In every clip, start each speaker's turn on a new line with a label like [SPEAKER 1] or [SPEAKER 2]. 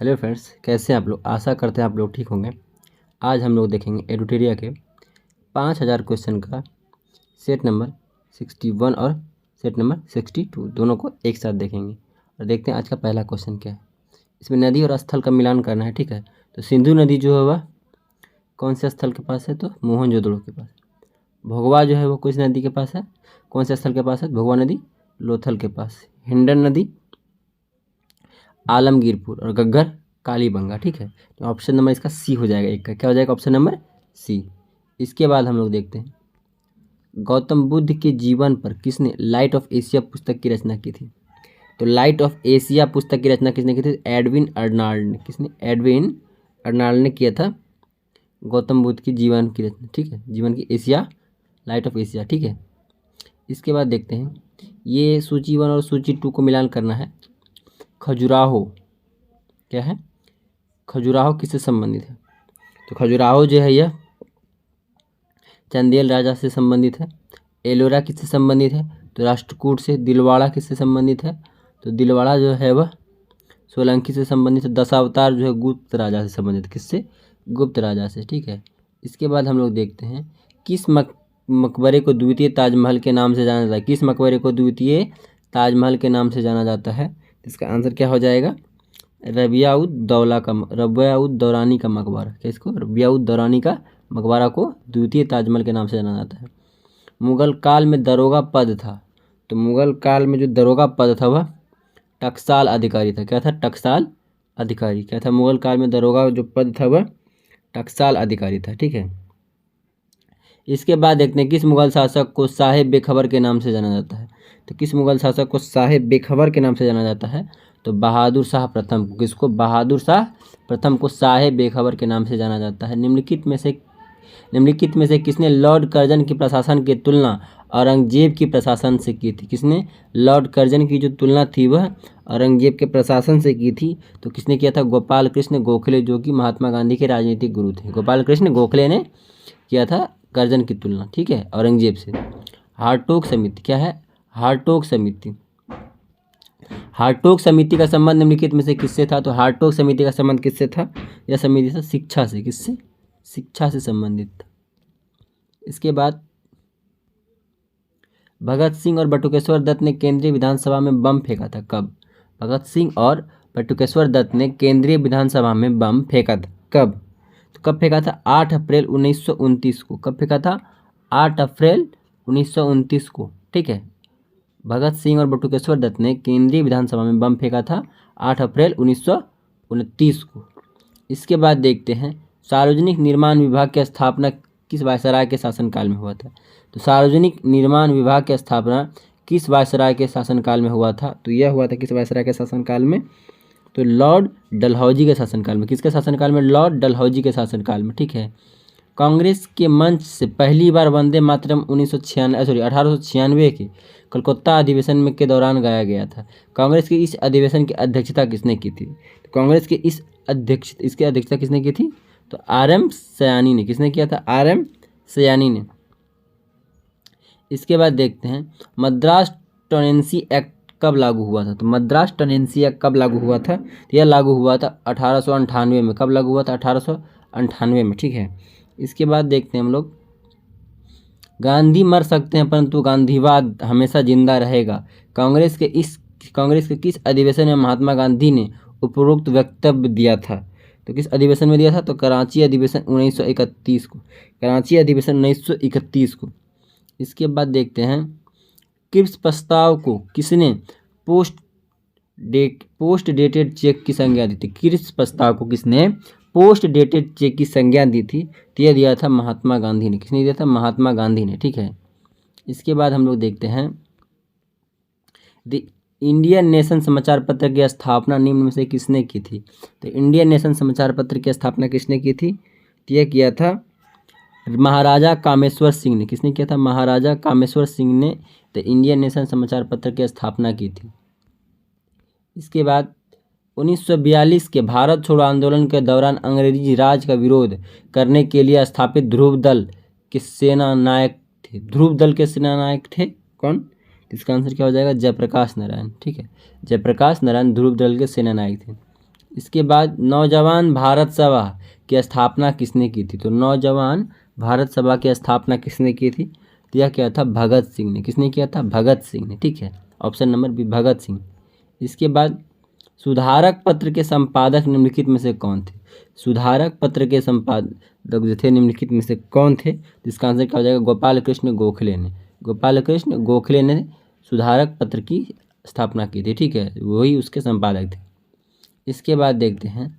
[SPEAKER 1] Hello friends, कैसे हैं आप लोग। आशा करते हैं आप लोग ठीक होंगे। आज हम लोग देखेंगे एडुटेरिया के 5000 क्वेश्चन का सेट नंबर 61 और सेट नंबर 62 दोनों को एक साथ देखेंगे और देखते हैं आज का पहला क्वेश्चन क्या है। इसमें नदी और स्थल का मिलान करना है, ठीक है। तो सिंधु नदी जो है वह कौन से स्थल के पास है, तो मोहनजोदड़ो के पास। भोगवा जो है वो किस नदी के पास है, कौन से स्थल के पास है, भोगवा नदी लोथल के पास। हिंडन नदी आलमगीरपुर और घग्गर कालीबंगा, ठीक है। तो ऑप्शन नंबर इसका सी हो जाएगा, एक का क्या हो जाएगा, ऑप्शन नंबर सी। इसके बाद हम लोग देखते हैं गौतम बुद्ध के जीवन पर किसने लाइट ऑफ एशिया पुस्तक की रचना की थी। तो लाइट ऑफ एशिया पुस्तक की रचना किसने की थी, एडविन अर्नाल्ड ने। किसने, एडविन अर्नाल्ड ने किया था गौतम बुद्ध की जीवन की रचना, ठीक है। जीवन की एशिया, लाइट ऑफ एशिया, ठीक है। इसके बाद देखते हैं ये सूची 1 और सूची 2 को मिलान करना है। खजुराहो क्या है, खजुराहो किससे संबंधित है। तो खजुराहो जो है यह चंदेल राजा से संबंधित है। एलोरा किससे संबंधित है, तो राष्ट्रकूट से। दिलवाड़ा किससे संबंधित है, तो दिलवाड़ा जो है वह सोलंकी से संबंधित है। दशावतार जो है गुप्त राजा से संबंधित, किससे, गुप्त राजा से, ठीक है। इसके बाद हम लोग देखते हैं किस मकबरे को द्वितीय ताजमहल के नाम से जाना जाता है। किस मकबरे को द्वितीय ताजमहल के नाम से जाना जाता है, इसका आंसर क्या हो जाएगा, रबिया-उद-दौरानी का मकबरा। किसको, रबिया-उद-दौरानी का मकबरा को द्वितीय ताजमहल के नाम से जाना जाता है। मुगल काल में दरोगा पद था, तो मुगल काल में जो दरोगा पद था वह टकसाल अधिकारी था। क्या था, टकसाल अधिकारी। क्या था, मुगल काल में दरोगा जो पद था वह टकसाल अधिकारी था, ठीक है। इसके बाद देखते हैं किस मुगल शासक को साहेब बेखबर के नाम से जाना जाता है। तो किस मुगल शासक को साहेब बेखबर के नाम से जाना जाता है, तो बहादुर शाह प्रथम को। किसको, बहादुर शाह प्रथम को साहेब बेखबर के नाम से जाना जाता है। निम्नलिखित में से किसने लॉर्ड कर्जन की प्रशासन की तुलना औरंगजेब की प्रशासन से की थी। किसने लॉर्ड कर्जन की जो तुलना थी वह औरंगजेब के प्रशासन से की थी, तो किसने किया था, गोपाल कृष्ण गोखले, जो कि महात्मा गांधी के राजनीतिक गुरु थे। गोपाल कृष्ण गोखले ने किया था कर्जन की तुलना, ठीक है, औरंगजेब से। हारटोक समिति क्या है, हारटोक समिति। हारटोक समिति का संबंध निम्नलिखित में से किससे था, तो हारटोक समिति का संबंध किससे था, यह समिति था शिक्षा से। किससे, शिक्षा से संबंधित था। इसके बाद भगत सिंह और बटुकेश्वर दत्त ने केंद्रीय विधानसभा में बम फेंका था। कब, भगत सिंह और बटुकेश्वर दत्त ने केंद्रीय विधानसभा में बम फेंका था। कब, तो कब फेंका था, 8 अप्रैल 1929 को। कब फेंका था, 8 अप्रैल 1929 को, ठीक है। भगत सिंह और बटुकेश्वर दत्त ने केंद्रीय विधानसभा में बम फेंका था 8 अप्रैल 1929 को। इसके बाद देखते हैं सार्वजनिक निर्माण विभाग की स्थापना किस वायसराय के शासनकाल में हुआ था। तो सार्वजनिक निर्माण विभाग की स्थापना किस वायसराय के शासनकाल में हुआ था, तो यह हुआ था किस वायसराय के शासनकाल में, तो लॉर्ड डलहौजी के शासनकाल में। किसके शासनकाल में, लॉर्ड डलहौजी के शासनकाल में, ठीक है। कांग्रेस के मंच से पहली बार वंदे मातरम 1896 के कलकत्ता अधिवेशन में के दौरान गाया गया था। कांग्रेस के इस अधिवेशन की अध्यक्षता किसने की थी, तो कांग्रेस के इसकी अध्यक्षता किसने की थी, तो आर.एम. सयानी ने। किसने किया था, आर.एम. सयानी ने। इसके बाद देखते हैं मद्रास टेनेंसी एक्ट कब लागू हुआ था। तो मद्रास टेनेंसी एक्ट कब लागू हुआ था, तो यह लागू हुआ था 1898 में। कब लागू हुआ था, 1898 में, ठीक है। इसके बाद देखते हैं हम लोग गांधी मर सकते हैं परंतु गांधीवाद हमेशा जिंदा रहेगा। कांग्रेस के किस अधिवेशन में महात्मा गांधी ने उपरोक्त वक्तव्य दिया था, तो किस अधिवेशन में दिया था, तो कराची अधिवेशन 1931 को। कराची अधिवेशन 1931 को। इसके बाद देखते हैं क्रिप्स प्रस्ताव को किसने पोस्ट डेटेड चेक की संज्ञा दी थी। क्रिप्स प्रस्ताव को किसने पोस्ट डेटेड चेक की संज्ञा दी थी, तो यह दिया था महात्मा गांधी ने। किसने दिया था, महात्मा गांधी ने, ठीक है। इसके बाद हम लोग देखते हैं द इंडियन नेशन समाचार पत्र की स्थापना निम्न में से किसने की थी। तो इंडियन नेशन समाचार पत्र की स्थापना किसने की थी, तो यह किया था महाराजा कामेश्वर सिंह ने। किसने किया था, महाराजा कामेश्वर सिंह ने द इंडियन नेशन समाचार पत्र की स्थापना की थी। इसके बाद 1942 के भारत छोड़ो आंदोलन के दौरान अंग्रेजी राज का विरोध करने के लिए स्थापित ध्रुव दल के सेना नायक थे। ध्रुव दल के सेना नायक थे कौन, इसका आंसर क्या हो जाएगा, जयप्रकाश नारायण, ठीक है। जयप्रकाश नारायण ध्रुव दल के सेना नायक थे। इसके बाद नौजवान भारत सभा की स्थापना किसने की थी? तो नौजवान भारत सभा की स्थापना किसने की थी? तो यह क्या था? भगत सिंह ने। किसने किया था? भगत सिंह ने। ठीक है, option number B Bhagat Singh. इसके बाद सुधारक पत्र के संपादक निम्नलिखित में से कौन थे? सुधारक पत्र के संपादक जो थे निम्नलिखित में से कौन थे? इसका आंसर क्या हो जाएगा? गोपाल कृष्ण गोखले ने। गोपाल कृष्ण गोखले ने सुधारक पत्र की स्थापना की थी। ठीक है, वही उसके संपादक थे। इसके बाद देखते हैं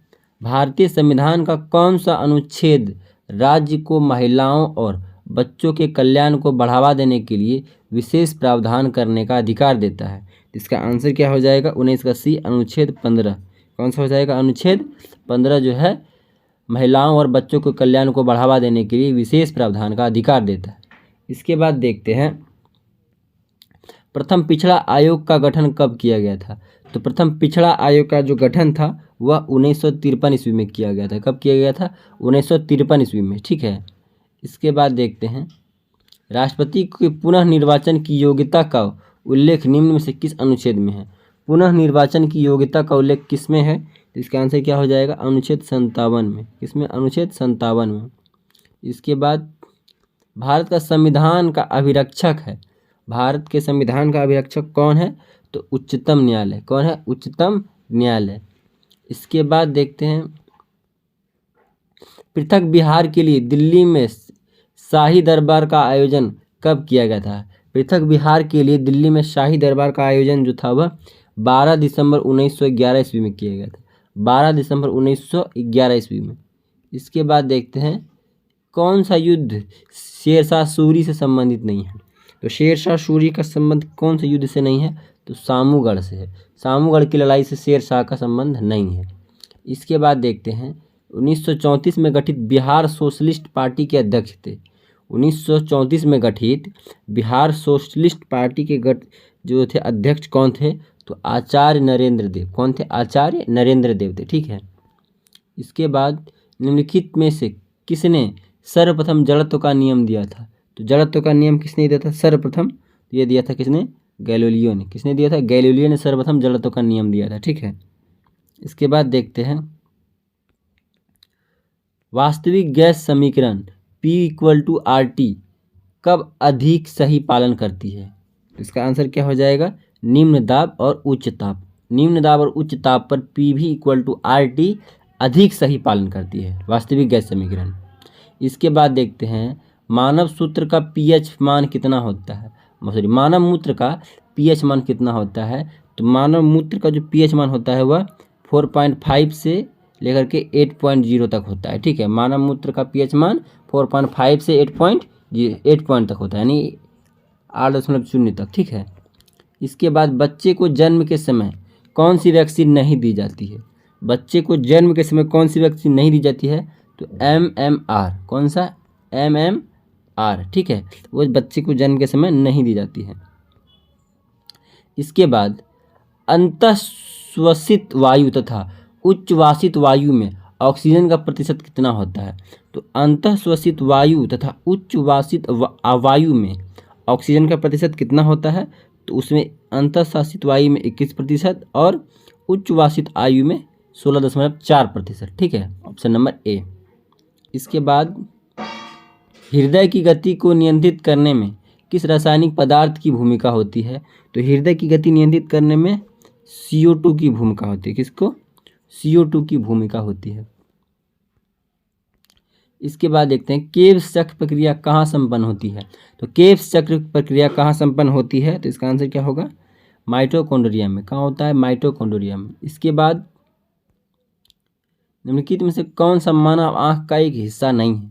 [SPEAKER 1] भारतीय संविधान का कौन सा अनुच्छेद राज्य को महिलाओं और बच्चों के कल्याण को बढ़ावा देने के लिए विशेष प्रावधान करने का अधिकार देता है? इसका आंसर क्या हो जाएगा? 19 का सी, अनुच्छेद 15। कौन सा हो जाएगा? अनुच्छेद 15 जो है महिलाओं और बच्चों के कल्याण को बढ़ावा देने के लिए विशेष प्रावधान का अधिकार देता है। इसके बाद देखते हैं प्रथम पिछड़ा आयोग का गठन कब किया गया था? तो प्रथम पिछड़ा आयोग का जो गठन था वह 1953 ईस्वी में किया गया था। कब किया गया था? 1953 ईस्वी में। ठीक है, इसके बाद देखते हैं राष्ट्रपति के पुनः निर्वाचन की योग्यता का उल्लेख निम्न में से किस अनुच्छेद में है? पुनः निर्वाचन की योग्यता का उल्लेख किस में है? तो इसका आंसर क्या हो जाएगा? अनुच्छेद 57 में। किसमें? अनुच्छेद 57 में। इसके बाद भारत का संविधान का अभिरक्षक है। भारत के संविधान का अभिरक्षक कौन है? तो उच्चतम न्यायालय। कौन है? उच्चतम न्यायालय। इसके बाद देखते हैं पृथक बिहार के लिए दिल्ली में शाही दरबार का आयोजन कब किया गया था? पृथक बिहार के लिए दिल्ली में शाही दरबार का आयोजन जो था वह 12 दिसंबर 1911 ईस्वी में किया गया था। 12 दिसंबर 1911 ईस्वी में। इसके बाद देखते हैं कौन सा युद्ध शेरशाह सूरी से संबंधित नहीं है? तो शेरशाह सूरी का संबंध कौन से युद्ध से नहीं है? तो सामूगढ़ से है। सामूगढ़ की लड़ाई से शेरशाह का संबंध नहीं है। इसके बाद देखते हैं 1934 में गठित बिहार सोशलिस्ट पार्टी के अध्यक्ष थे। 1934 में गठित बिहार सोशलिस्ट पार्टी के जो थे अध्यक्ष कौन थे? तो आचार्य नरेंद्र देव। कौन थे? आचार्य नरेंद्र देव थे। ठीक है, इसके बाद निम्नलिखित में से किसने सर्वप्रथम जड़त्व का नियम दिया था? तो जड़त्व का नियम किसने दिया था सर्वप्रथम? ये दिया था किसने? गैलीलियो ने। किसने दिया था? गैलीलियो ने सर्वप्रथम जड़त्व का नियम दिया था। ठीक है, इसके बाद देखते हैं वास्तविक गैस समीकरण P = RT कब अधिक सही पालन करती है? इसका आंसर क्या हो जाएगा? निम्न दाब और उच्च ताप। निम्न दाब और उच्च ताप पर PV = RT अधिक सही पालन करती है, वास्तविक गैस समीकरण। इसके बाद देखते हैं मानव सूत्र का pH मान कितना होता है? सॉरी, मानव मूत्र का pH मान कितना होता है? तो मानव मूत्र का जो pH मान होता है वह 4.5 से लेकर के 8.0 तक होता है। ठीक है, मानव मूत्र का pH मान 4.5 से 8 पॉइंट तक होता है, यानी 8.0 तक। ठीक है, इसके बाद बच्चे को जन्म के समय कौन सी वैक्सीन नहीं दी जाती है? बच्चे को जन्म के समय कौन सी वैक्सीन नहीं दी जाती है? तो MMR। कौन सा? MMR। ठीक है, वो बच्चे को जन्म के समय नहीं दी जाती है। इसके बाद अंतःश्वसित वायु तथा उच्चवासित वायु में ऑक्सीजन का प्रतिशत कितना होता है? तो अंतःश्वसित वायु तथा उच्चवासित वायु में ऑक्सीजन का प्रतिशत कितना होता है? तो उसमें अंतःश्वसित वायु में 21% और उच्चवासित वायु में 16.4%। ठीक है, ऑप्शन नंबर ए। इसके बाद हृदय की गति को नियंत्रित करने में किस रासायनिक पदार्थ की भूमिका होती है? तो हृदय की गति नियंत्रित करने में CO2 की भूमिका होती है। किसको? CO2 की भूमिका होती है। इसके बाद देखते हैं केब्स चक्र प्रक्रिया कहाँ संपन्न होती है? तो केब्स चक्र प्रक्रिया कहाँ संपन्न होती है? तो इसका आंसर क्या होगा? माइटोकॉन्ड्रिया में। कहाँ होता है? माइटोकॉन्ड्रिया में। इसके बाद निम्नलिखित में से कौन सा मानव आँख का एक हिस्सा नहीं है?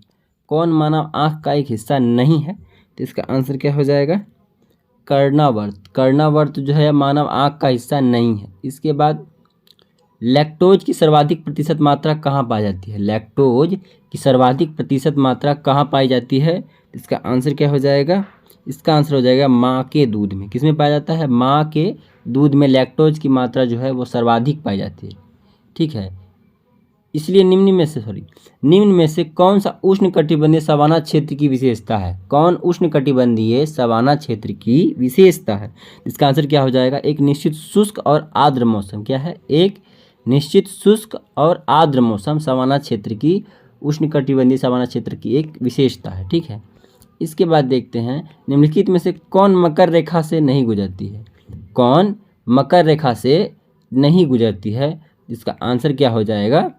[SPEAKER 1] कौन मानव आँख का एक हिस्सा नहीं है? तो इसका आंसर क्या हो जाएगा? कर्णावर्त। कर्णावर्त जो है मानव आँख का हिस्सा नहीं है। इसके बाद लैक्टोज की सर्वाधिक प्रतिशत मात्रा कहाँ पाई जाती है? लैक्टोज की सर्वाधिक प्रतिशत मात्रा कहाँ पाई जाती है? इसका आंसर क्या हो जाएगा? इसका आंसर हो जाएगा माँ के दूध में। किसमें पाया जाता है? माँ के दूध में लैक्टोज की मात्रा जो है वो सर्वाधिक पाई जाती है। ठीक है, इसलिए निम्न में से कौन सा उष्णकटिबंधीय सवाना क्षेत्र की विशेषता है? कौन उष्णकटिबंधीय सवाना क्षेत्र की विशेषता है? इसका आंसर क्या हो जाएगा? एक निश्चित शुष्क और आर्द्र मौसम। क्या है? एक निश्चित शुष्क और आर्द्र मौसम सवाना क्षेत्र की, उष्णकटिबंधीय सवाना क्षेत्र की एक विशेषता है। ठीक है, इसके बाद देखते हैं निम्नलिखित में से कौन मकर रेखा से नहीं गुजरती है। कौन मकर रेखा से नहीं गुजरती है, इसका आंसर क्या हो जाएगा?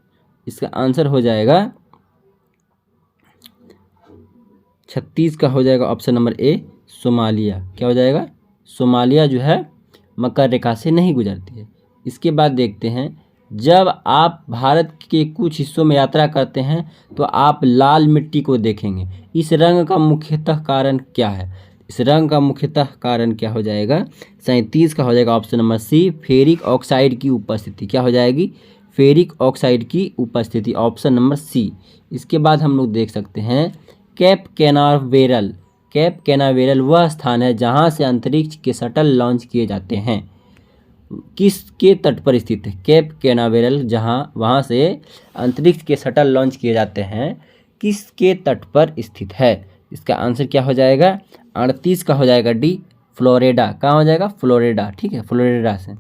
[SPEAKER 1] इसका आंसर हो जाएगा 36 का हो जाएगा ऑप्शन नंबर ए, सोमालिया। क्या हो जाएगा? सोमालिया जो है मकर रेखा से नहीं गुजरती है। इसके बाद देखते हैं, जब आप भारत के कुछ हिस्सों में यात्रा करते हैं तो आप लाल मिट्टी को देखेंगे। इस रंग का मुख्यतः कारण क्या है? इस रंग का मुख्यतः कारण क्या हो जाएगा? 37 का हो जाएगा option number C, ferric oxide की उपस्थिति। क्या हो जाएगी? फेरिक ऑक्साइड की उपस्थिति, ऑप्शन नंबर सी। इसके बाद हम लोग देख सकते हैं केप कैनावेरल। केप कैनावेरल वह स्थान है जहां से अंतरिक्ष के शटल लॉन्च किए जाते हैं। किसके तट पर स्थित है केप कैनावेरल? वहां से अंतरिक्ष के शटल लॉन्च किए जाते हैं, किसके तट पर स्थित है? इसका आंसर क्या हो जाएगा? 38 का हो जाएगा डी, फ्लोरिडा। कहाँ हो जाएगा? फ्लोरिडा। ठीक है, फ्लोरिडा से।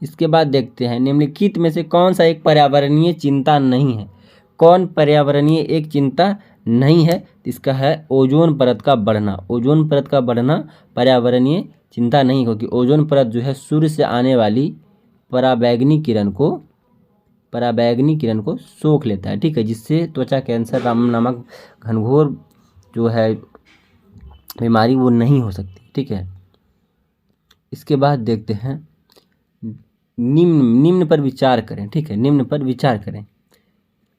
[SPEAKER 1] इसके बाद देखते हैं निम्नलिखित में से कौन सा एक पर्यावरणीय चिंता नहीं है। कौन पर्यावरणीय एक चिंता नहीं है? इसका है ओजोन परत का बढ़ना। ओजोन परत का बढ़ना पर्यावरणीय चिंता नहीं, क्योंकि ओजोन परत जो है सूर्य से आने वाली पराबैंगनी किरण को सोख लेता है। ठीक है, जिससे त्वचा कैंसर नामक घनघोर जो है बीमारी वो नहीं हो सकती। ठीक है, इसके बाद देखते हैं निम्न पर विचार करें। ठीक है, निम्न पर विचार करें।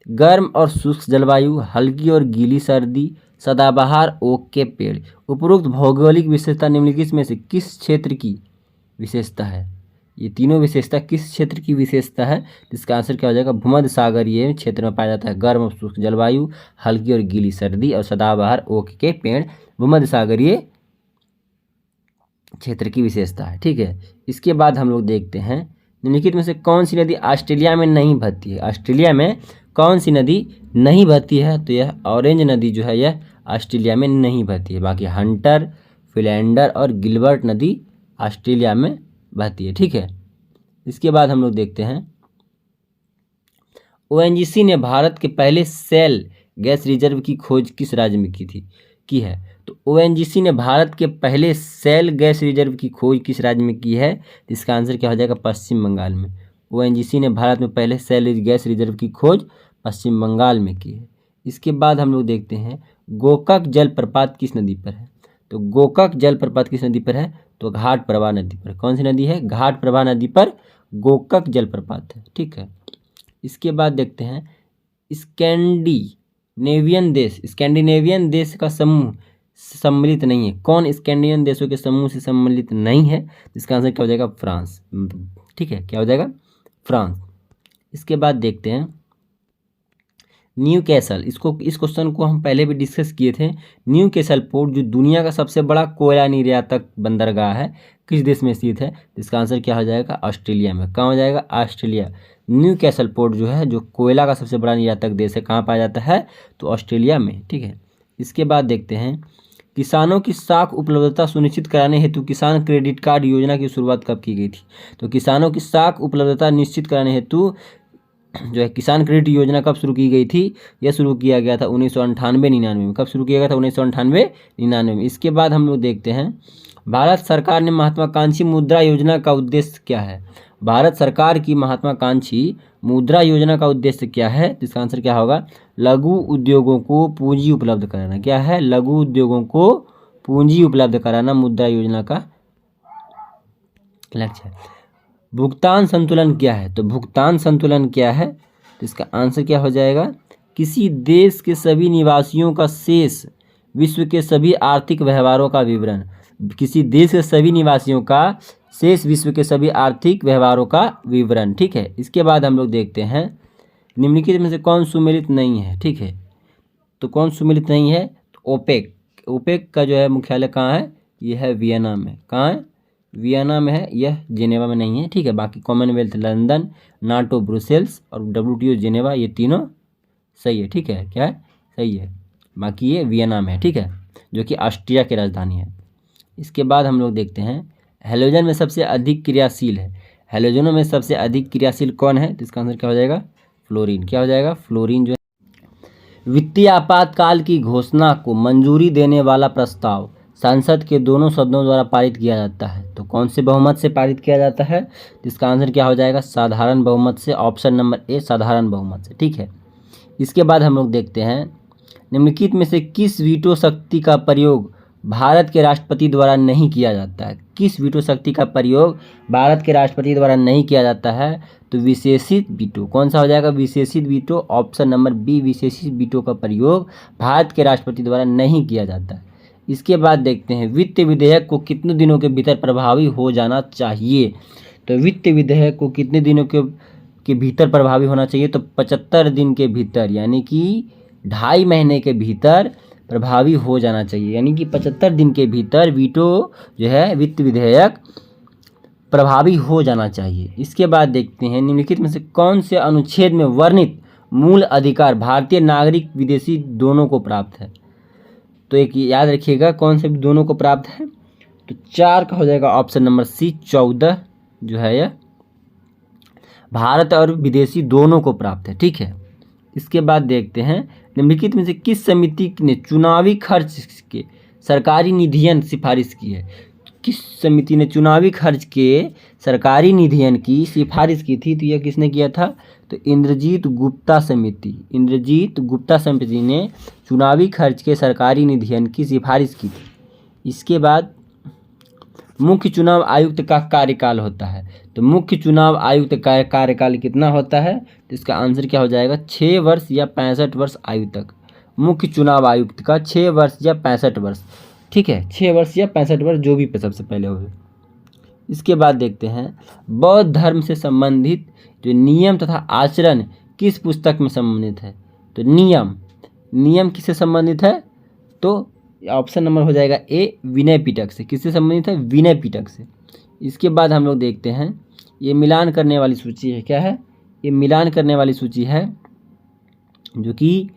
[SPEAKER 1] गर्म और शुष्क जलवायु, हल्की और गीली सर्दी, सदाबहार ओक के पेड़। उपरोक्त भौगोलिक विशेषता निम्नलिखित में से किस क्षेत्र की विशेषता है? ये तीनों विशेषता किस क्षेत्र की विशेषता है? इसका आंसर क्या हो जाएगा? भूमध्य सागरीय क्षेत्र में पाया जाता है गर्म और शुष्क जलवायु, हल्की और गीली सर्दी और सदाबहार ओक के पेड़ भूमध्य सागरीय क्षेत्र की विशेषता है। ठीक है, इसके बाद हम लोग देखते हैं निम्नलिखित में से कौन सी नदी ऑस्ट्रेलिया में नहीं बहती है। ऑस्ट्रेलिया में कौन सी नदी नहीं बहती है? तो यह ऑरेंज नदी जो है यह ऑस्ट्रेलिया में नहीं बहती है। बाकी हंटर, फिलेंडर और गिलबर्ट नदी ऑस्ट्रेलिया में बहती है। ठीक है, इसके बाद हम लोग देखते हैं ओएनजीसी ने भारत के पहले सेल गैस रिजर्व की खोज किस राज्य में की है? तो ओएनजीसी ने भारत के पहले सेल गैस रिजर्व की खोज किस राज्य में की है? इसका आंसर क्या हो जाएगा? पश्चिम बंगाल में। ओएनजीसी ने भारत में पहले सेल गैस रिजर्व की खोज पश्चिम बंगाल में की है। इसके बाद हम लोग देखते हैं गोकाक जलप्रपात किस नदी पर है? तो गोकाक जलप्रपात किस नदी पर है? तो घाट प्रभा नदी पर। कौन सी नदी है? घाट प्रभा नदी पर गोकाक जलप्रपात है। ठीक है, इसके बाद देखते हैं स्कैंडिनेवियन देश का समूह सम्मिलित नहीं है। कौन स्कैंडिनेवियन देशों के समूह से सम्मिलित नहीं है? इसका आंसर क्या हो जाएगा? फ्रांस। ठीक है, क्या हो जाएगा? फ्रांस। इसके बाद देखते हैं न्यू कैसल। इस क्वेश्चन को हम पहले भी डिस्कस किए थे। न्यू कैसल पोर्ट जो दुनिया का सबसे बड़ा कोयला निर्यातक बंदरगाह है, किस देश में स्थित है? इसका आंसर क्या हो जाएगा? ऑस्ट्रेलिया में। कहाँ हो जाएगा? ऑस्ट्रेलिया। न्यू कैसल पोर्ट जो है, जो कोयला का सबसे बड़ा निर्यातक देश है, कहाँ पाया जाता है? तो ऑस्ट्रेलिया में। ठीक है, इसके बाद देखते हैं किसानों की साख उपलब्धता सुनिश्चित कराने हेतु किसान क्रेडिट कार्ड योजना की शुरुआत कब की गई थी? तो किसानों की साख उपलब्धता निश्चित कराने हेतु जो है किसान क्रेडिट योजना कब शुरू की गई थी? यह शुरू किया गया था 1998-99 में। कब शुरू किया गया था? 1998-99 में। इसके बाद हम लोग देखते हैं भारत सरकार ने महत्वाकांक्षी मुद्रा योजना का उद्देश्य क्या है? भारत सरकार की महत्वाकांक्षी मुद्रा योजना का उद्देश्य क्या है? इसका आंसर क्या होगा? लघु उद्योगों को पूंजी उपलब्ध कराना। क्या है? लघु उद्योगों को पूंजी उपलब्ध कराना मुद्रा योजना का लक्ष्य है। भुगतान संतुलन क्या है? तो भुगतान संतुलन क्या है? तो इसका आंसर क्या हो जाएगा? किसी देश के सभी निवासियों का शेष विश्व के सभी आर्थिक व्यवहारों का विवरण। किसी देश के सभी निवासियों का शेष विश्व के सभी आर्थिक व्यवहारों का विवरण। ठीक है, इसके बाद हम लोग देखते हैं निम्नलिखित में से कौन सुमेलित नहीं है? ठीक है, तो कौन सुमेलित नहीं है? तो ओपेक। ओपेक का जो है मुख्यालय कहाँ है? यह है वियना में। कहाँ है? वियना में है, यह जेनेवा में नहीं है। ठीक है, बाकी कॉमनवेल्थ लंदन, नाटो ब्रुसेल्स और WTO जेनेवा, ये तीनों सही है। ठीक है, क्या है? सही है। बाकी ये वियना में है। ठीक है, जो कि ऑस्ट्रिया की राजधानी है। इसके बाद हम लोग देखते हैं हैलोजन में सबसे अधिक क्रियाशील है। हैलोजनों में सबसे अधिक क्रियाशील कौन है? तो इसका आंसर क्या हो जाएगा? फ्लोरीन। क्या हो जाएगा? फ्लोरीन जो है। वित्तीय आपातकाल की घोषणा को मंजूरी देने वाला प्रस्ताव संसद के दोनों सदनों द्वारा पारित किया जाता है, तो कौन से बहुमत से पारित किया जाता है? तो इसका आंसर क्या हो जाएगा? साधारण बहुमत से। ऑप्शन नंबर ए साधारण बहुमत से। ठीक है। इसके बाद हम लोग देखते हैं निम्नलिखित में से किस वीटो शक्ति का प्रयोग भारत के राष्ट्रपति द्वारा नहीं किया जाता है? किस वीटो शक्ति का प्रयोग भारत के राष्ट्रपति द्वारा नहीं किया जाता है? तो विशेषित वीटो। कौन सा हो जाएगा? विशेषित वीटो। ऑप्शन नंबर बी विशेषित वीटो का प्रयोग भारत के राष्ट्रपति द्वारा नहीं किया जाता है। इसके बाद देखते हैं वित्त विधेयक को कितने दिनों के भीतर प्रभावी हो जाना चाहिए? तो वित्त विधेयक को कितने दिनों के भीतर प्रभावी होना चाहिए? तो 75 दिन के भीतर, यानी कि 2.5 महीने के भीतर प्रभावी हो जाना चाहिए। यानी कि 75 दिन के भीतर वीटो जो है वित्त विधेयक प्रभावी हो जाना चाहिए। इसके बाद देखते हैं निम्नलिखित में से कौन से अनुच्छेद में वर्णित मूल अधिकार भारतीय नागरिक विदेशी दोनों को प्राप्त है? तो एक याद रखिएगा कौन से दोनों को प्राप्त है? तो 4 का हो जाएगा ऑप्शन नंबर सी 14 जो है यह भारत और विदेशी दोनों को प्राप्त है। ठीक है। इसके बाद देखते हैं निम्नलिखित में से किस समिति ने चुनावी खर्च के सरकारी निधियन सिफारिश की है? किस समिति ने चुनावी खर्च के सरकारी निधियन की सिफारिश की थी? तो यह किसने किया था? तो इंद्रजीत गुप्ता समिति। इंद्रजीत गुप्ता समिति ने चुनावी खर्च के सरकारी निधियन की सिफारिश की थी। इसके बाद मुख्य चुनाव आयुक्त का कार्यकाल होता है, तो मुख्य चुनाव आयुक्त का कार्यकाल कितना होता है? तो इसका आंसर क्या हो जाएगा? 6 वर्ष या 65 वर्ष आयु तक। मुख्य चुनाव आयुक्त का 6 वर्ष या 65 वर्ष। ठीक है, 6 वर्ष या 65 वर्ष जो भी सबसे पहले हो। इसके बाद देखते हैं बौद्ध धर्म से संबंधित जो नियम तथा आचरण किस पुस्तक में संबंधित है? तो नियम किससे संबंधित है? तो ऑप्शन नंबर हो जाएगा ए विनय पिटक से। किससे संबंधित है? विनय पिटक से। इसके बाद हम लोग देखते हैं ये मिलान करने वाली सूची है। क्या है? ये मिलान करने वाली सूची है जो कि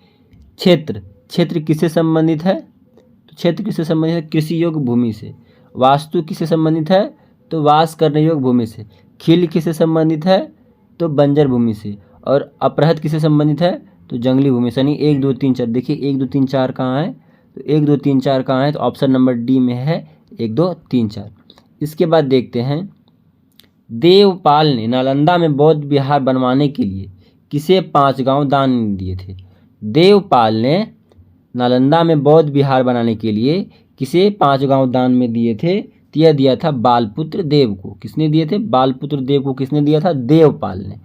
[SPEAKER 1] क्षेत्र किससे संबंधित है? तो क्षेत्र किससे संबंधित है? कृषि योग्य भूमि से। वास्तु किससे संबंधित है? तो वास करने योग्य भूमि से। खिल किससे संबंधित है? तो बंजर भूमि से। और अपरहत किससे संबंधित है? तो जंगली भूमि से। यानी 1 2 3 4। देखिए 1 2 3 4 कहाँ है? तो 1 2 3 4 कहाँ है? तो ऑप्शन नंबर डी में है 1 2 3 4। इसके बाद देखते हैं देवपाल ने नालंदा में बौद्ध विहार बनवाने के लिए किसे 5 गांव दान दिए थे? देवपाल ने नालंदा में बौद्ध विहार बनाने के लिए किसे 5 गांव दान में दिए थे? तो यह दिया था बालपुत्र देव को। किसने दिए थे? बालपुत्र देव को किसने दिया था? देवपाल ने।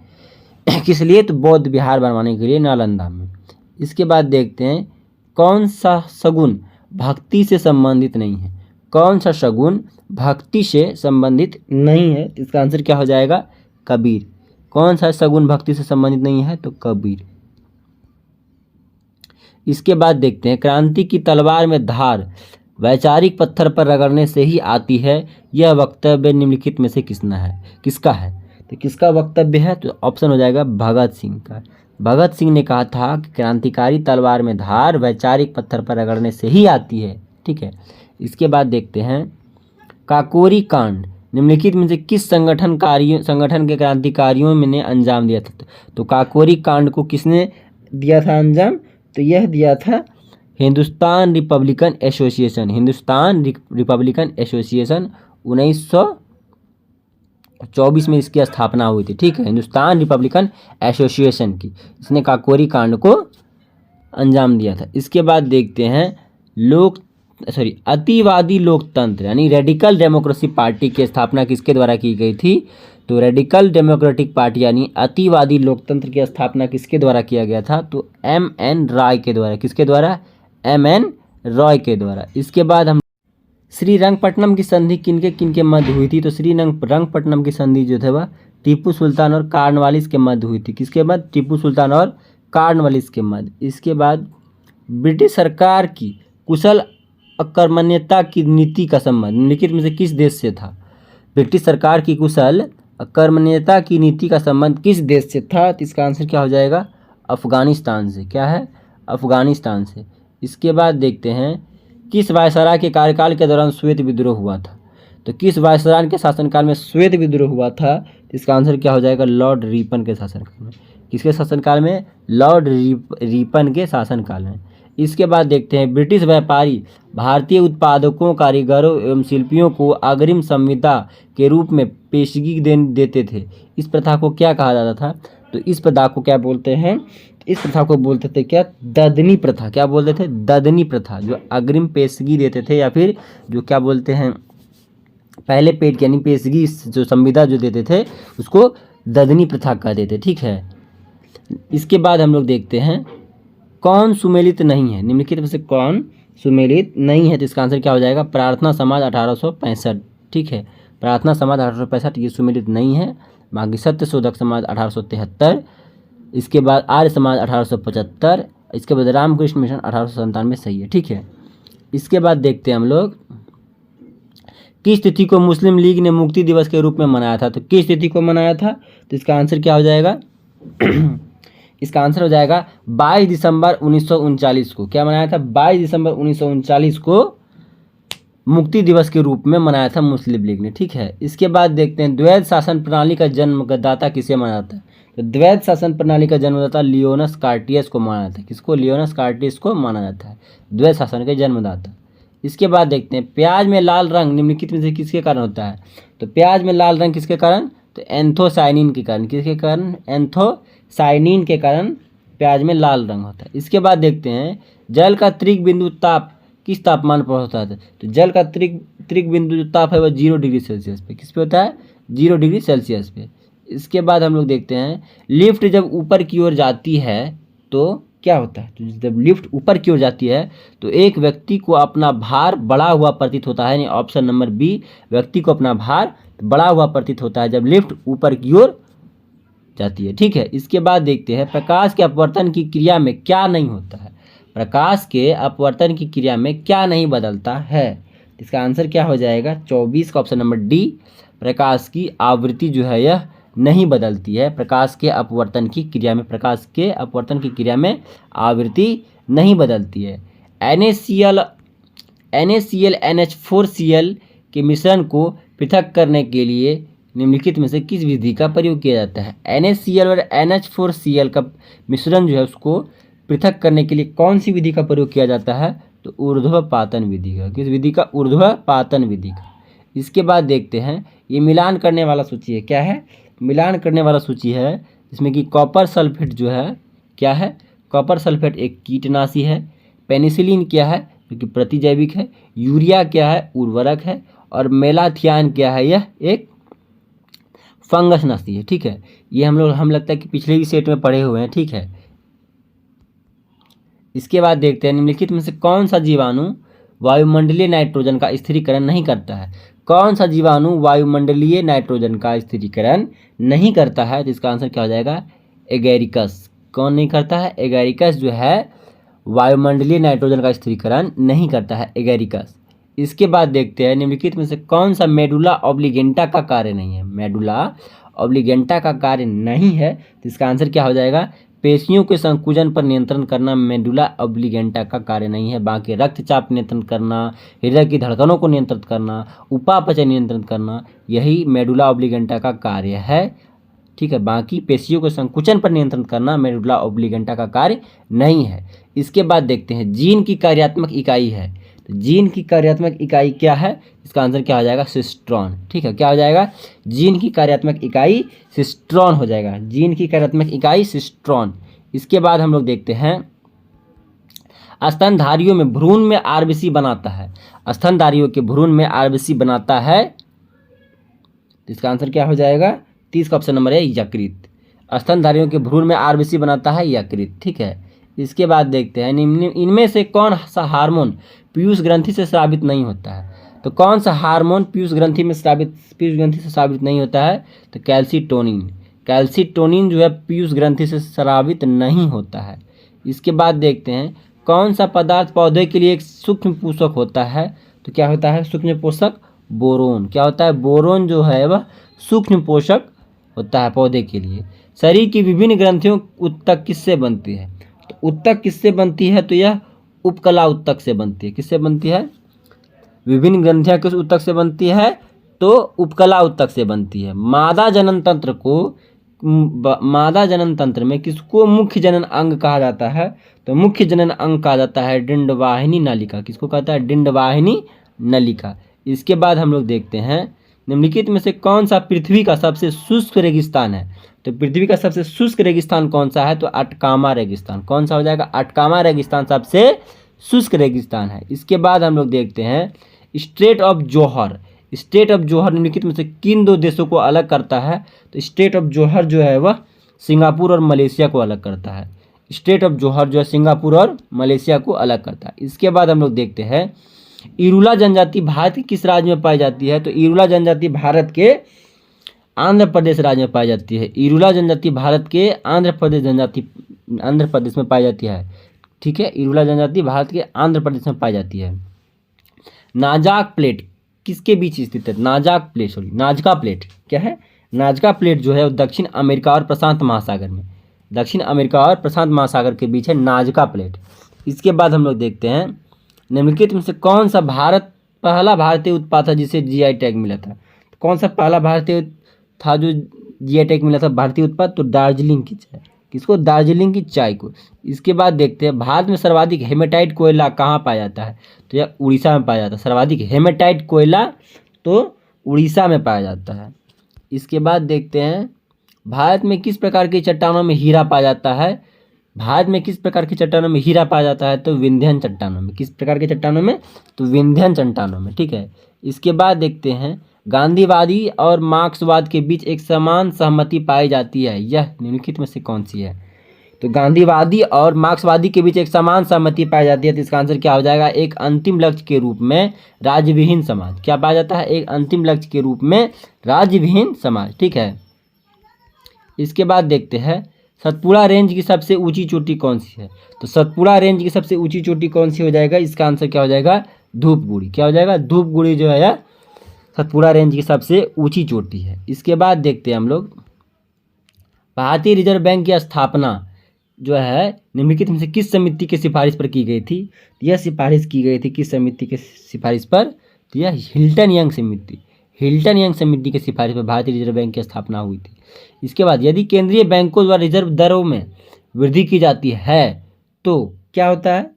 [SPEAKER 1] किस लिए? तो बौद्ध विहार बनवाने के लिए नालंदा में। इसके बाद देखते हैं कौन सा शगुन भक्ति से संबंधित नहीं है? कौन सा शगुन भक्ति से संबंधित नहीं है? इसका आंसर क्या हो जाएगा? कबीर। कौन सा शगुन भक्ति से संबंधित नहीं है? तो कबीर। इसके बाद देखते हैं क्रांति की तलवार में धार वैचारिक पत्थर पर रगड़ने से ही आती है, यह वक्तव्य निम्नलिखित में से किसका है? तो किसका वक्तव्य है? तो ऑप्शन हो जाएगा भगत सिंह का। भगत सिंह ने कहा था कि क्रांतिकारी तलवार में धार वैचारिक पत्थर पर रगड़ने से ही आती है। ठीक है। इसके बाद देखते हैं काकोरी कांड निम्नलिखित में से किस संगठन के क्रांतिकारियों ने अंजाम दिया था? तो काकोरी कांड को किसने दिया था अंजाम? तो यह दिया था Hindustan Republican association. Hindustan Republican association 1924 में इसकी स्थापना हुई थी। ठीक है, हिंदुस्तान रिपब्लिकन एसोसिएशन की। इसने काकोरी कांड को अंजाम दिया था। इसके बाद देखते हैं अतिवादी लोकतंत्र यानी रेडिकल डेमोक्रेसी पार्टी की स्थापना किसके द्वारा की गई थी? तो रेडिकल डेमोक्रेटिक पार्टी यानी अतिवादी लोकतंत्र की स्थापना किसके द्वारा किया गया था? तो M.N. रॉय के द्वारा। किसके द्वारा? M.N. रॉय के द्वारा। इसके बाद हम श्रीरंगपट्टनम की संधि किनके मध्य हुई थी? तो श्रीरंगपट्टनम की संधि जो थे वह टीपू सुल्तान और कॉर्नवालिस के मध्य हुई थी। किसके मध्य? टीपू सुल्तान और कॉर्नवालिस के मध्य। इसके बाद ब्रिटिश सरकार की कुशल अकर्मण्यता की नीति का संबंध निम्नलिखित में से किस देश से था? ब्रिटिश सरकार की कुशल अकर्मण्यता की नीति का संबंध किस देश से था? तो इसका आंसर क्या हो जाएगा? अफगानिस्तान से। क्या है? अफगानिस्तान से। इसके बाद देखते हैं किस वायसराय के कार्यकाल के दौरान श्वेत विद्रोह हुआ था? तो किस वायसराय के शासनकाल में श्वेत विद्रोह हुआ था? इसका आंसर क्या हो जाएगा? लॉर्ड रिपन के शासनकाल में। किसके शासनकाल में? लॉर्ड रिपन के शासनकाल में। इसके बाद देखते हैं, ब्रिटिश व्यापारी भारतीय उत्पादकों, कारीगरों एवं शिल्पियों को अग्रिम संविदा के रूप में पेशगी देते थे। इस प्रथा को क्या कहा जाता था? तो इस प्रथा को क्या बोलते हैं? इस प्रथा को बोलते थे क्या? ददनी प्रथा। क्या बोलते थे? ददनी प्रथा। जो अग्रिम पेशगी देते थे या फिर जो क्या बोलते हैं, पहले पेड यानी पेशगी जो संविदा जो देते थे उसको ददनी प्रथा कहते थे। ठीक है। इसके बाद हम लोग देखते हैं, कौन सुमेलित नहीं है? निम्नलिखित में से कौन सुमेलित नहीं है? तो इसका आंसर क्या हो जाएगा? प्रार्थना समाज 1865। ठीक है, प्रार्थना समाज 1865 ये सुमेलित नहीं है। बाकी सत्य शोधक समाज 1873, इसके बाद आर्य समाज 1875, इसके बाद रामकृष्ण मिशन 1897 सही है। ठीक है। इसके बाद देखते हैं हम लोग, किस तिथि को मुस्लिम लीग ने मुक्ति दिवस के रूप में मनाया था? तो किस तिथि को मनाया था? तो इसका आंसर क्या हो जाएगा? इसका आंसर हो जाएगा 22 दिसंबर 1939 को। क्या मनाया था? 22 दिसंबर 1939 को मुक्ति दिवस के रूप में मनाया था मुस्लिम लीग ने। ठीक है। इसके बाद देखते हैं, द्वैध शासन प्रणाली का जन्मदाता किसे माना जाता है? तो द्वैध शासन प्रणाली का जन्मदाता लियोनस कार्टियस को माना जाता है। किसको? लियोनस कार्टियस को माना जाता है द्वैध शासन के जन्मदाता। इसके बाद देखते हैं, प्याज में लाल रंग निम्नलिखित में से किसके कारण होता है? तो प्याज में लाल रंग किसके कारण? तो एंथोसाइनिन के कारण। किसके कारण? एंथोसाइनिन के कारण प्याज में लाल रंग होता है। इसके बाद देखते हैं, जल का त्रिक बिंदु ताप किस तापमान पर होता है? तो जल का त्रिक बिंदु जो ताप है वह 0 डिग्री सेल्सियस पे। किस पे होता है? 0 डिग्री सेल्सियस पे। इसके बाद हम लोग देखते हैं, लिफ्ट जब ऊपर की ओर जाती है तो क्या होता है? तो जब लिफ्ट ऊपर की ओर जाती है तो एक व्यक्ति को अपना भार बढ़ा हुआ प्रतीत होता है। यानी ऑप्शन नंबर बी, व्यक्ति को अपना भार बढ़ा हुआ प्रतीत होता है जब लिफ्ट ऊपर की ओर जाती है। ठीक है। इसके बाद देखते हैं, प्रकाश के अपवर्तन की क्रिया में क्या नहीं होता है? प्रकाश के अपवर्तन की क्रिया में क्या नहीं बदलता है? इसका आंसर क्या हो जाएगा? 24 का ऑप्शन नंबर डी, प्रकाश की आवृत्ति जो है यह नहीं बदलती है। प्रकाश के अपवर्तन की क्रिया में, प्रकाश के अपवर्तन की क्रिया में आवृत्ति नहीं बदलती है। NaCl NH4Cl के मिश्रण को पृथक करने के लिए निम्नलिखित में से किस विधि का प्रयोग किया जाता है? NaCl और NH4Cl का मिश्रण जो है उसको पृथक करने के लिए कौन सी विधि का प्रयोग किया जाता है? तो ऊर्ध्वपातन विधि का। किस विधि का? ऊर्ध्वपातन विधि का। इसके बाद देखते हैं, ये मिलान करने वाला सूची है। क्या है? मिलान करने वाला सूची है, जिसमें कि कॉपर सल्फेट जो है क्या है? कॉपर सल्फेट एक कीटनाशी है। पेनिसिलिन क्या है? जो कि प्रतिजैविक है। यूरिया क्या है? उर्वरक है। और मेलाथियान क्या है? यह एक फंगस नाशी है। ठीक है। ये हम लगता है कि पिछले ही सेट में पढ़े हुए हैं। ठीक है। इसके बाद देखते हैं, निम्नलिखित में से कौन सा जीवाणु वायुमंडलीय नाइट्रोजन का स्थिरीकरण नहीं करता है? कौन सा जीवाणु वायुमंडलीय नाइट्रोजन का स्थिरीकरण नहीं करता है? तो इसका आंसर क्या हो जाएगा? एगैरिकस। कौन नहीं करता है? एगैरिकस जो है वायुमंडलीय नाइट्रोजन का स्थिरीकरण नहीं करता है, एगैरिकस। इसके बाद देखते हैं, निम्नलिखित में से कौन सा मेडुला ऑब्लिगेंटा का कार्य नहीं है? मेडुला ऑब्लिगेंटा का कार्य नहीं है, तो इसका आंसर क्या हो जाएगा? पेशियों के संकुचन पर नियंत्रण करना मेडुला ऑब्लिगेंटा का कार्य नहीं है। बाकी रक्तचाप नियंत्रण करना, हृदय की धड़कनों को नियंत्रित करना, उपापचय नियंत्रित करना, यही मेडुला ऑब्लिगेंटा का कार्य है। ठीक है। बाकी पेशियों के संकुचन पर नियंत्रण करना मेडुला ऑब्लिगेंटा का कार्य नहीं है। इसके बाद देखते हैं, जीन की कार्यात्मक इकाई है। तो जीन की कार्यात्मक इकाई क्या है? इसका आंसर क्या हो जाएगा? सिस्ट्रॉन। ठीक है। क्या हो जाएगा? जीन की कार्यात्मक इकाई सिस्ट्रॉन हो जाएगा। जीन की कार्यात्मक इकाई सिस्ट्रॉन। इसके बाद हम लोग देखते हैं, स्तनधारियों में भ्रूण में आरबीसी बनाता है। स्तनधारियों के भ्रूण में आरबीसी बनाता है, तो इसका आंसर क्या हो जाएगा? 30 का ऑप्शन नंबर है यकृत। स्तनधारियों के भ्रूण में आरबीसी बनाता है यकृत। ठीक है। इसके बाद देखते हैं, इनमें से कौन सा हार्मोन पीयूष ग्रंथि से स्रावित नहीं होता है? तो कौन सा हार्मोन पीयूष ग्रंथि से स्रावित नहीं होता है? तो कैल्सीटोनिन। कैल्सीटोनिन जो है पीयूष ग्रंथि से स्रावित नहीं होता है। इसके बाद देखते हैं, कौन सा पदार्थ पौधे के लिए एक सूक्ष्म पोषक होता है? तो क्या होता है? सूक्ष्म पोषक बोरोन। क्या होता है? बोरोन जो है वह सूक्ष्म पोषक होता है पौधे के लिए। शरीर की विभिन्न ग्रंथियों उत्तक किससे बनती है? तो उत्तक किससे बनती है? तो यह उपकला उत्तक से बनती है। किससे बनती है? विभिन्न ग्रंथियां किस उत्तक से बनती है? तो उपकला उत्तक से बनती है। मादा जनन तंत्र में किसको मुख्य जनन अंग कहा जाता है? तो मुख्य जनन अंग कहा जाता है डिंडवाहिनी नलिका। किसको कहता है? डिंडवाहिनी नलिका। इसके बाद हम लोग देखते हैं निम्नलिखित में से कौन सा पृथ्वी का सबसे शुष्क रेगिस्तान है? तो पृथ्वी का सबसे शुष्क रेगिस्तान कौन सा है? तो अटकामा रेगिस्तान। कौन सा हो जाएगा? अटकामा रेगिस्तान सबसे शुष्क रेगिस्तान है। इसके बाद हम लोग देखते हैं strait of Johor. State of Johor निम्नलिखित में से किन दो देशों को अलग करता है? तो स्टेट ऑफ जोहर जो है वह सिंगापुर और मलेशिया को अलग करता है। स्टेट ऑफ जोहर जो है सिंगापुर और मलेशिया को अलग करता है। इसके बाद हम लोग देखते हैं इरुला जनजाति भारत के किस राज्य में पाई जाती है? तो इरुला जनजाति भारत के आंध्र प्रदेश राज्य में पाई जाती है। इरुला जनजाति भारत के आंध्र प्रदेश में पाई जाती है। ठीक है, इरुला जनजाति भारत के आंध्र प्रदेश में पाई जाती है। नाजाक प्लेट किसके बीच स्थित है? नाजका प्लेट क्या है? नाजका प्लेट जो है वो दक्षिण अमेरिका और प्रशांत महासागर के बीच है नाजका प्लेट। इसके बाद हम लोग देखते हैं निम्नलिखित में से कौन सा पहला भारतीय उत्पाद था जिसे जीआई टैग मिला था? तो कौन सा पहला भारतीय था जो जीआई टैग मिला था भारतीय उत्पाद? तो दार्जिलिंग की चाय। किसको? दार्जिलिंग की चाय को। इसके बाद देखते हैं भारत में सर्वाधिक हेमेटाइट कोयला कहाँ पाया जाता है? तो यह उड़ीसा में पाया जाता है। सर्वाधिक हेमेटाइट कोयला तो उड़ीसा में पाया जाता है। इसके बाद देखते हैं भारत में किस प्रकार की चट्टानों में हीरा पाया जाता है? भारत में किस प्रकार की चट्टानों में हीरा पाया जाता है? तो विंध्यन चट्टानों में। किस प्रकार के चट्टानों में? तो विंध्यन चट्टानों में। ठीक है, इसके बाद देखते हैं गांधीवादी और मार्क्सवाद के बीच एक समान सहमति पाई जाती है। यह निम्नलिखित में से कौन सी है? तो गांधीवादी और मार्क्सवादी के बीच एक समान सहमति पाई जाती है। तो इसका आंसर क्या हो जाएगा? एक अंतिम लक्ष्य के रूप में राज्यविहीन समाज। क्या पाया जाता है? एक अंतिम लक्ष्य के रूप में राज्यविहीन समाज। ठीक है, इसके बाद देखते हैं सतपुड़ा रेंज की सबसे ऊंची चोटी कौन सी है? तो सतपुड़ा रेंज की सबसे ऊंची चोटी कौन सी हो जाएगा? इसका आंसर क्या हो जाएगा? धूपगुड़ी। क्या हो जाएगा? धूपगुड़ी जो है सतपुड़ा रेंज की सबसे ऊंची चोटी है। इसके बाद देखते हैं हम लोग भारतीय रिजर्व बैंक की स्थापना जो है निम्नलिखित में से किस समिति की सिफारिश पर की गई थी? यह सिफारिश की गई थी किस समिति की सिफारिश पर? तो यह हिल्टन यंग समिति की सिफारिश पर भारतीय रिजर्व बैंक की स्थापना हुई थी। इसके बाद यदि केंद्रीय बैंकों द्वारा रिजर्व दरों में वृद्धि की जाती है तो क्या होता है?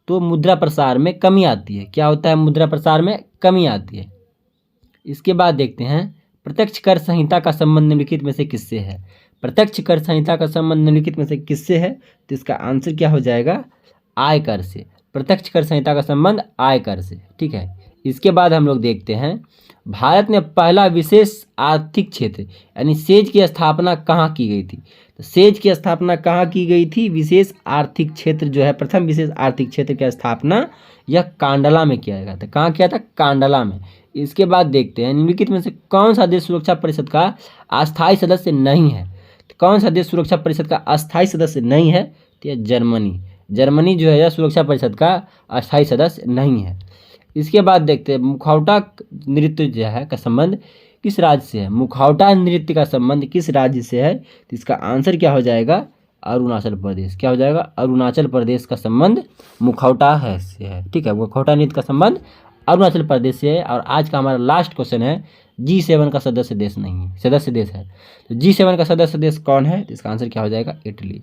[SPEAKER 1] तो मुद्रा प्रसार में कमी आती है। क्या होता है? मुद्रा प्रसार में कमी आती है। इसके बाद देखते हैं प्रत्यक्ष कर संहिता का संबंध निम्नलिखित में से किससे है? प्रत्यक्ष कर संहिता का संबंध निम्नलिखित में से किससे है? तो इसका आंसर क्या हो जाएगा? आयकर से। प्रत्यक्ष कर संहिता का संबंध आयकर से। ठीक है, इसके बाद हम लोग देखते हैं भारत में पहला विशेष आर्थिक क्षेत्र यानी सेज की स्थापना कहाँ की गई थी? तो सेज की स्थापना कहाँ की गई थी? विशेष आर्थिक क्षेत्र जो है प्रथम विशेष आर्थिक क्षेत्र की स्थापना यह कांडला में किया गया था। कहाँ किया था? कांडला में। इसके बाद देखते हैं निम्नलिखित में से कौन सा देश सुरक्षा परिषद का अस्थायी सदस्य नहीं है? तो कौन सा देश सुरक्षा परिषद का अस्थायी सदस्य नहीं है? तो यह जर्मनी जो है यह सुरक्षा परिषद का अस्थायी सदस्य नहीं है। इसके बाद देखते हैं मुखौटा नृत्य जो है का संबंध किस राज्य से है? मुखौटा नृत्य का संबंध किस राज्य से है? तो इसका आंसर क्या हो जाएगा? अरुणाचल प्रदेश। क्या हो जाएगा? अरुणाचल प्रदेश का संबंध मुखौटा से है। ठीक है, मुखौटा नृत्य का संबंध अरुणाचल प्रदेश से है। और आज का हमारा लास्ट क्वेश्चन है G7 का सदस्य देश है। तो G7 का सदस्य देश कौन है? तो इसका आंसर क्या हो जाएगा? इटली।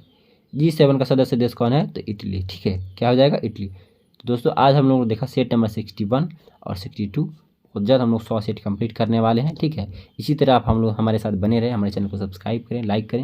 [SPEAKER 1] G7 का सदस्य देश कौन है? तो इटली। ठीक है, क्या हो जाएगा? इटली। तो दोस्तों आज हम लोग देखा सेट नंबर 61 और 62। बहुत जल्द हम लोग 100 सेट कंप्लीट करने वाले हैं। ठीक है, इसी तरह आप हम लोग हमारे साथ बने रहें। हमारे चैनल को सब्सक्राइब करें, लाइक करें।